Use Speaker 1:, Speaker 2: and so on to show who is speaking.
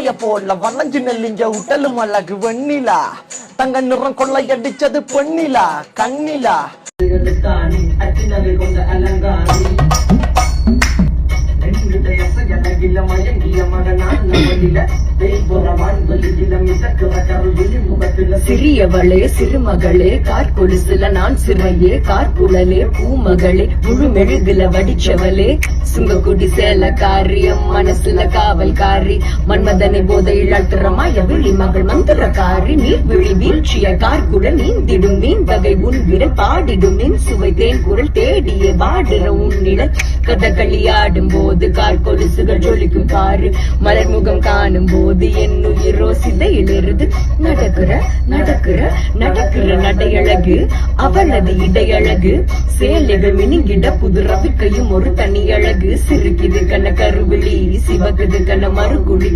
Speaker 1: பொம்மைய போல வளைஞ்சு நெல்லிங்க உடலும் அழகு வெண்ணிலா தங்க நிறம் கொள்ளையடிச்சது பொன்னிலா கண்ணிலா
Speaker 2: சிறியவளே சிறுமகளே கார்கொலுசுல நான் சிறையே கார்குழலே பூமகளே முழு மெழுகுல வடிச்சவளே சுங்கக்குடி சேலக்காரி மனசுல காவல்காரி மன்மதனை போதையில் அழுத்துறமாய விழி மகள் மந்திரக்காரி நீர்விழி வீழ்ச்சிய கார்குழல் நீந்திடும் மீன் வகை உன் விரல் பாடிடும் நின் சுவை தேன் குரல் தேடியே வாடுற உன்னிடல் கதகளி ஆடும் போது கார்கொலுசுகள் ஜொலிக்கும் காரு மலர்முகம் காணும் போது என் உயிரோ சிதையிலிருந்து நடக்கிற நடக்கிற நடக்கிற நடையழகு அவளது இடையழகு சேலைகள் மினுங்கிட புது ரவிக்கையும் ஒரு தனி அழகு சிறுக்கிது கண்ண கருவிழி சிவக்குது கண்ண மறுகுழி